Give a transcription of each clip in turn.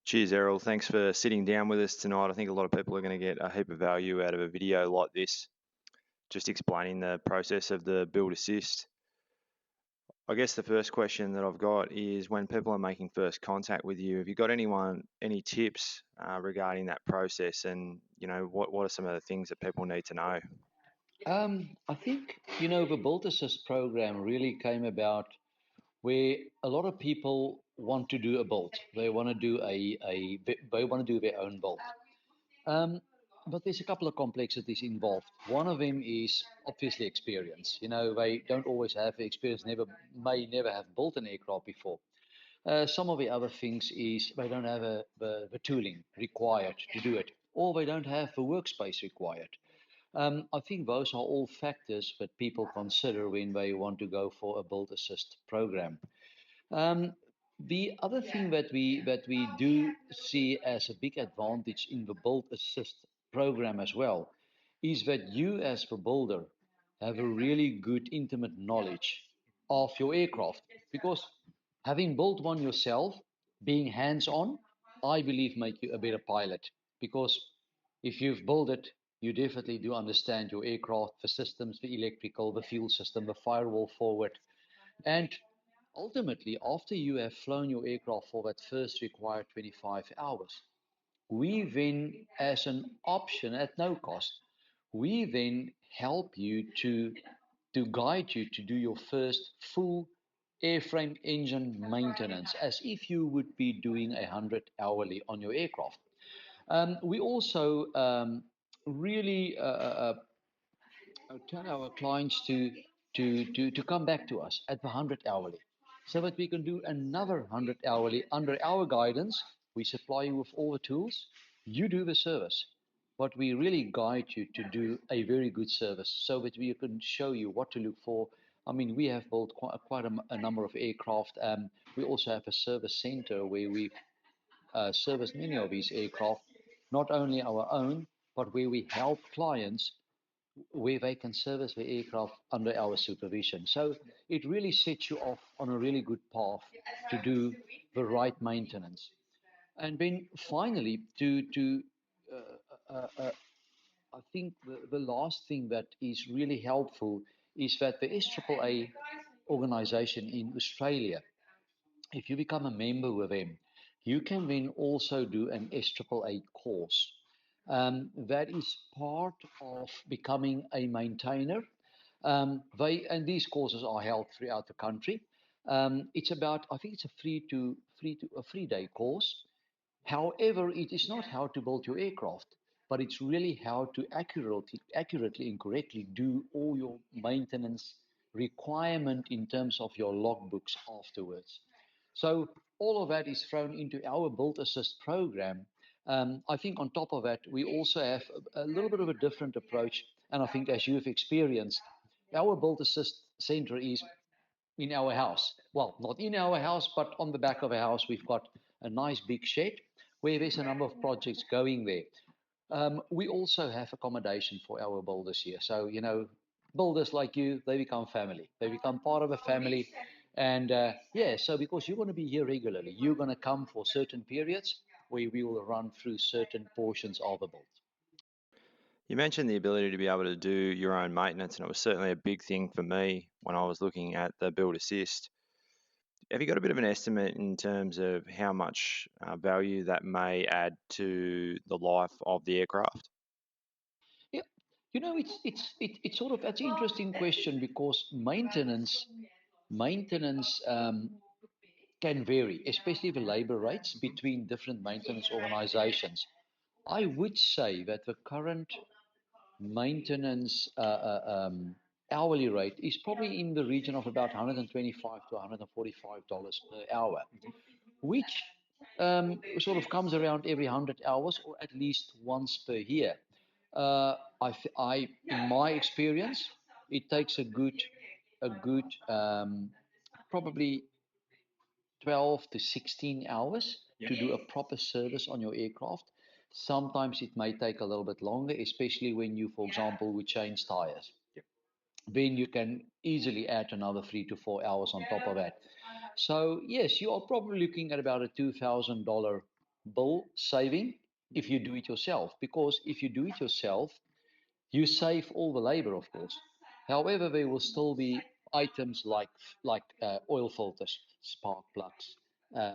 Cheers, Errol. Thanks for sitting down with us tonight. I think a lot of people are going to get a heap of value out of a video like this, just explaining the process of the build assist. I guess the first question that I've got is, when people are making first contact with you, have you got any tips regarding that process, and what are some of the things that people need to know? I think, the Build Assist program really came about where a lot of people want to do a build. They want to do they want to do their own build. Um, but there's a couple of complexities involved. One of them is obviously experience. They don't always have the experience, may never have built an aircraft before. Some of the other things is they don't have the tooling required to do it, or they don't have the workspace required. I think those are all factors that people consider when they want to go for a build assist program. Um, the other thing that we do see as a big advantage in the build assist program as well is that you as the builder have a really good intimate knowledge of your aircraft, because having built one yourself, being hands-on, I believe make you a better pilot, because if you've built it, you definitely do understand your aircraft, the systems, the electrical, the fuel system, the firewall forward. And ultimately, after you have flown your aircraft for that first required 25 hours, we then, as an option at no cost, we then help you to guide you to do your first full airframe engine maintenance, as if you would be doing 100 hourly on your aircraft. We also really tell our clients to come back to us at the 100 hourly, so that we can do another 100 hourly under our guidance. We supply you with all the tools, you do the service, but we really guide you to do a very good service so that we can show you what to look for. I mean, we have built quite a number of aircraft. We also have a service center where we service many of these aircraft, not only our own, but where we help clients where they can service the aircraft under our supervision. So it really sets you off on a really good path to do the right maintenance. And then finally, I think the last thing that is really helpful is that the SAAA organization in Australia, if you become a member with them, you can then also do an SAAA course. That is part of becoming a maintainer. And these courses are held throughout the country. It's about, I think it's a 3 day course. However, it is not how to build your aircraft, but it's really how to accurately and correctly do all your maintenance requirement in terms of your logbooks afterwards. So all of that is thrown into our Build Assist program. I think on top of that, we also have a little bit of a different approach. And I think, as you've experienced, our Build Assist center is in our house. Well, not in our house, but on the back of our house, we've got a nice big shed where there's a number of projects going there. We also have accommodation for our builders here. So, builders like you, they become family. They become part of a family. And yeah, so because you're going to be here regularly, you're going to come for certain periods where we will run through certain portions of the build. You mentioned the ability to be able to do your own maintenance, and it was certainly a big thing for me when I was looking at the build assist. Have you got a bit of an estimate in terms of how much value that may add to the life of the aircraft? Yeah, it's sort of that's an interesting question, because maintenance can vary, especially the labor rates between different maintenance organizations. I would say that the current maintenance hourly rate is probably in the region of about 125 to $145 per hour, which sort of comes around every 100 hours, or at least once per year. In my experience, it takes a good probably 12 to 16 hours to do a proper service on your aircraft. Sometimes it may take a little bit longer, especially when you, for example, would change tires. Then you can easily add another 3 to 4 hours on top of that. So yes, you are probably looking at about a $2,000 bill saving if you do it yourself. Because if you do it yourself, you save all the labor, of course. However, there will still be items like oil filters, spark plugs,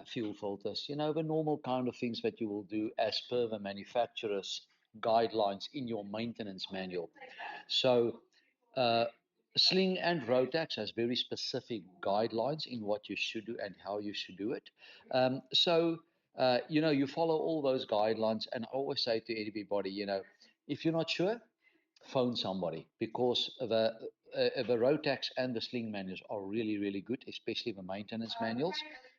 fuel filters. You know, the normal kind of things that you will do as per the manufacturer's guidelines in your maintenance manual. So, uh, Sling and Rotax has very specific guidelines in what you should do and how you should do it. You know, you follow all those guidelines. And I always say to everybody, you know, if you're not sure, phone somebody, because the Rotax and the Sling manuals are really, really good, especially the maintenance manuals.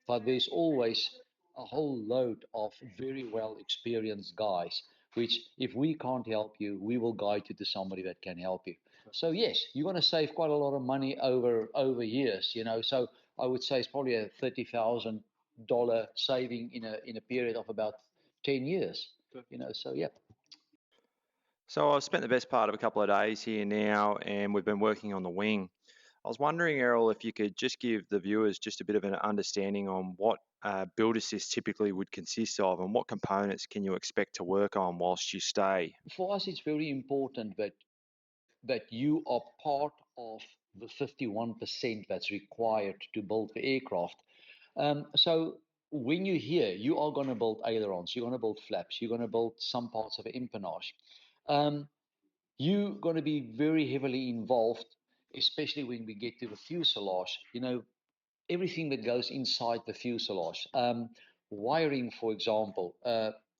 But there's always a whole load of very well experienced guys, which if we can't help you, we will guide you to somebody that can help you. So yes, you're going to save quite a lot of money over years, you know. So I would say it's probably a $30,000 saving in a period of about 10 years, you know. So yeah. So I've spent the best part of a couple of days here now, and we've been working on the wing. I was wondering, Errol, if you could just give the viewers just a bit of an understanding on what build assist typically would consist of, and what components can you expect to work on whilst you stay. For us, it's very important that you are part of the 51% that's required to build the aircraft. So when you're here, you are going to build ailerons, you're going to build flaps, you're going to build some parts of the empennage. Um, you're going to be very heavily involved, especially when we get to the fuselage. You know, everything that goes inside the fuselage. Wiring, for example,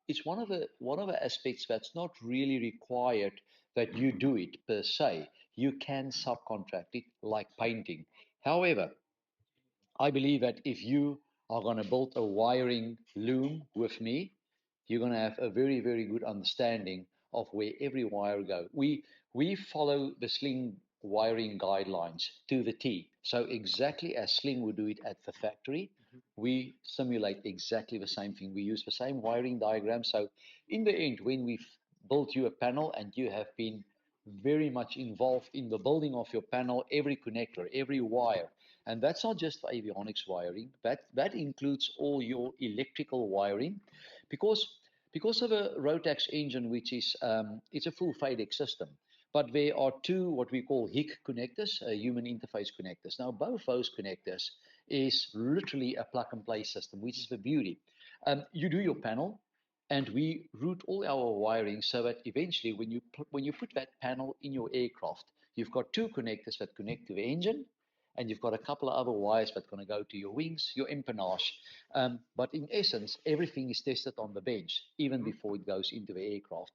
it's one of the aspects that's not really required that you do it per se. You can subcontract it, like painting. However, I believe that if you are going to build a wiring loom with me, you're going to have a very, very good understanding of where every wire goes. We follow the Sling wiring guidelines to the T. So exactly as Sling would do it at the factory, we simulate exactly the same thing. We use the same wiring diagram. So in the end, when we've built you a panel and you have been very much involved in the building of your panel, every connector, every wire, and that's not just for avionics wiring, that includes all your electrical wiring, because of a Rotax engine, which is it's a full FADEC system. But there are two what we call HIC connectors, human interface connectors. Now, both those connectors is literally a plug and play system, which is the beauty. You do your panel, and we route all our wiring so that eventually, when you put that panel in your aircraft, you've got two connectors that connect to the engine, and you've got a couple of other wires that's going to go to your wings, your empennage. But in essence, everything is tested on the bench, even before it goes into the aircraft.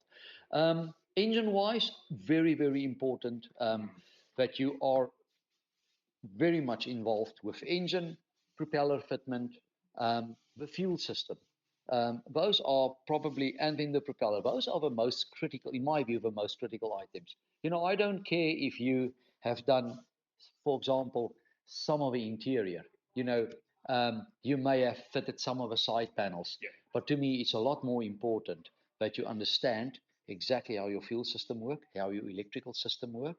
Engine-wise, very, very important that you are very much involved with engine, propeller fitment, the fuel system. Those are probably, and then the propeller, those are the most critical, in my view, the most critical items. You know, I don't care if you have done, for example, some of the interior. You know, you may have fitted some of the side panels, but to me, it's a lot more important that you understand exactly how your fuel system work, how your electrical system work,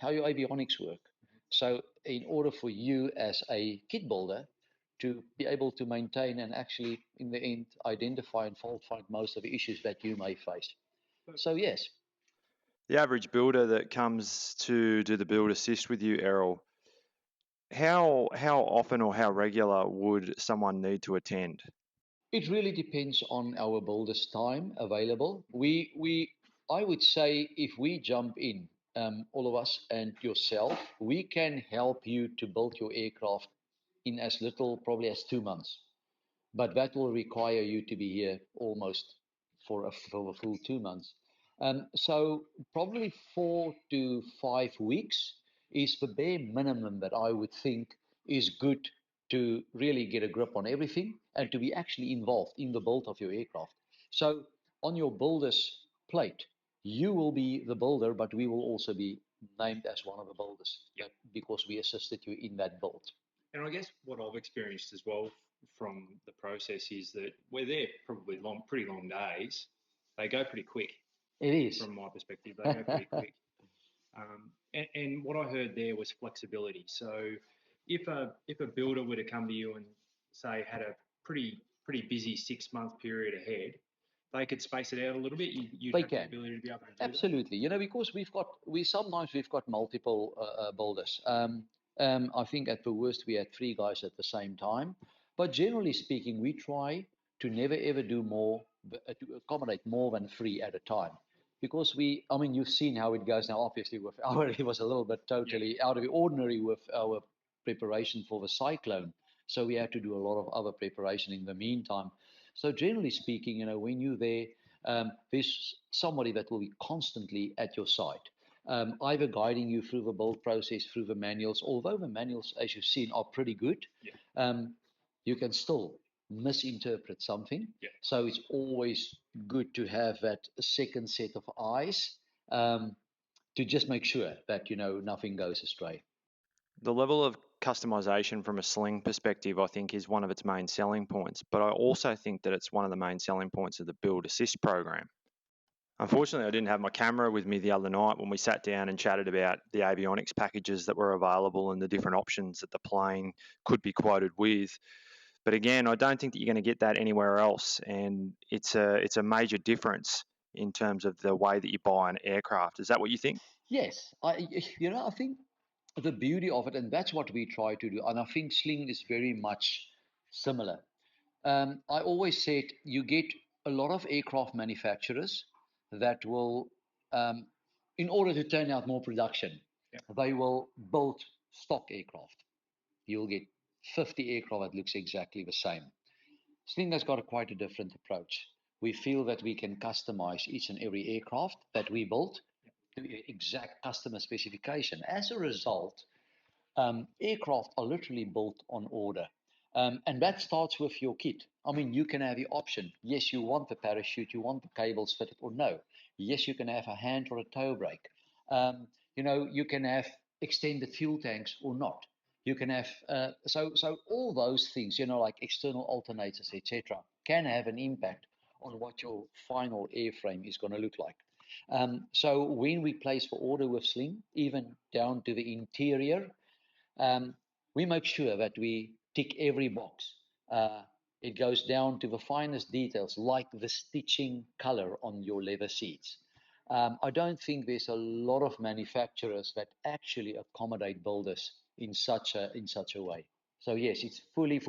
how your avionics work. So in order for you as a kit builder to be able to maintain and actually, in the end, identify and fault find most of the issues that you may face. So yes, The average builder that comes to do the build assist with you, Errol, how often or how regular would someone need to attend? it really depends on our builder's time available. I would say if we jump in, all of us and yourself, we can help you to build your aircraft in as little probably as 2 months. But that will require you to be here almost for a full 2 months. So probably 4 to 5 weeks is the bare minimum that I would think is good to really get a grip on everything and to be actually involved in the build of your aircraft. So on your builder's plate, you will be the builder, but we will also be named as one of the builders because we assisted you in that build. And I guess what I've experienced as well from the process is that we're there probably pretty long days. They go pretty quick. It is. From my perspective, they go pretty quick. And what I heard there was flexibility. So if a builder were to come to you and say had a pretty pretty busy 6-month period ahead, they could space it out a little bit. You'd They have the can. ability to be able to do that. Absolutely. You know, because sometimes we've got multiple builders. I think at the worst we had 3 guys at the same time. But generally speaking, we try to never ever do more, to accommodate more than 3 at a time. Because I mean, you've seen how it goes now. Obviously, with it was a little bit totally out of the ordinary with our preparation for the cyclone. So we had to do a lot of other preparation in the meantime. So generally speaking, you know, when you're there, there's somebody that will be constantly at your side, either guiding you through the build process, through the manuals. Although the manuals, as you've seen, are pretty good, you can still misinterpret something. So it's always good to have that second set of eyes to just make sure that, you know, nothing goes astray. The level of customization from a Sling perspective, I think, is one of its main selling points. But I also think that it's one of the main selling points of the Build Assist program. Unfortunately, I didn't have my camera with me the other night when we sat down and chatted about the avionics packages that were available and the different options that the plane could be quoted with. But again, I don't think that you're going to get that anywhere else, and it's a major difference in terms of the way that you buy an aircraft. Is that what you think? Yes, I think the beauty of it, and that's what we try to do, and I think Sling is very much similar. I always said you get a lot of aircraft manufacturers that will, in order to turn out more production, they will build stock aircraft. You'll get 50 aircraft that looks exactly the same. Sling has got quite a different approach. We feel that we can customize each and every aircraft that we build to exact customer specification. As a result, aircraft are literally built on order. And that starts with your kit. I mean, you can have the option. Yes, you want the parachute, you want the cables fitted, or no. Yes, you can have a hand or a toe brake. You know, you can have extended fuel tanks or not. You can have so all those things, you know, like external alternators, etc., can have an impact on what your final airframe is going to look like. So when we place the order with Sling, even down to the interior, we make sure that we tick every box. It goes down to the finest details, like the stitching color on your leather seats. I don't think there's a lot of manufacturers that actually accommodate builders in such a way. So yes, it's fully.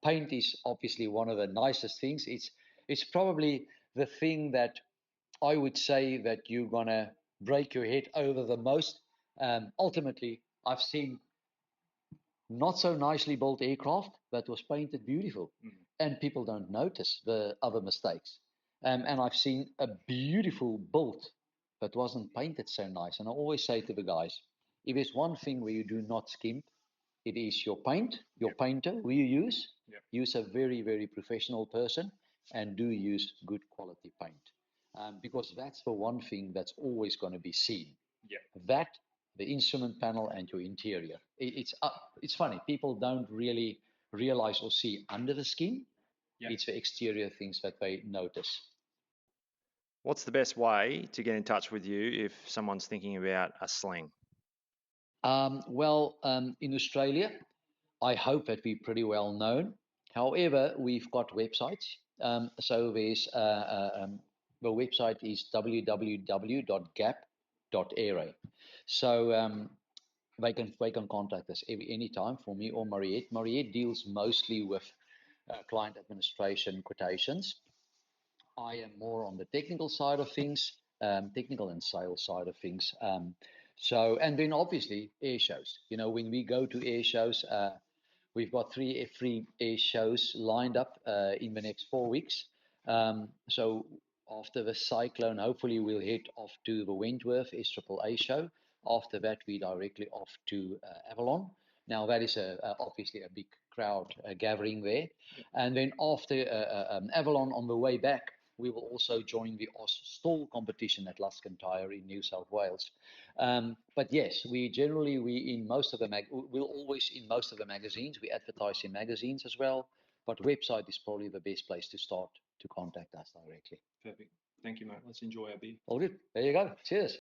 Paint is obviously one of the nicest things. It's probably the thing that I would say that you're gonna break your head over the most. Ultimately, I've seen not so nicely built aircraft that was painted beautiful, and people don't notice the other mistakes. And I've seen a beautiful built that wasn't painted so nice. And I always say to the guys, if there's one thing where you do not skimp, it is your paint, your painter who you use. Use a very, very professional person, and do use good quality paint. Because that's the one thing that's always going to be seen. That, the instrument panel, and your interior. It's funny. People don't really realize or see under the skin. It's the exterior things that they notice. What's the best way to get in touch with you if someone's thinking about a Sling? In Australia, I hope that we're pretty well known. However, we've got websites. So there's the website is www.gap.aero. So they can contact us any time for me or Mariette. Mariette deals mostly with client administration quotations. I am more on the technical side of things, technical and sales side of things. And then obviously air shows. You know, when we go to air shows, we've got three air shows lined up in the next 4 weeks. So after the cyclone, hopefully we'll head off to the Wentworth SAAA show. After that, we directly off to Avalon. Now that is obviously a big crowd gathering there. And then after Avalon, on the way back, we will also join the Stall competition at Luscantire in New South Wales. But yes, we'll always in most of the magazines. We advertise in magazines as well. But website is probably the best place to start to contact us directly. Perfect. Thank you, mate. Let's enjoy our beer. All good. There you go. Cheers.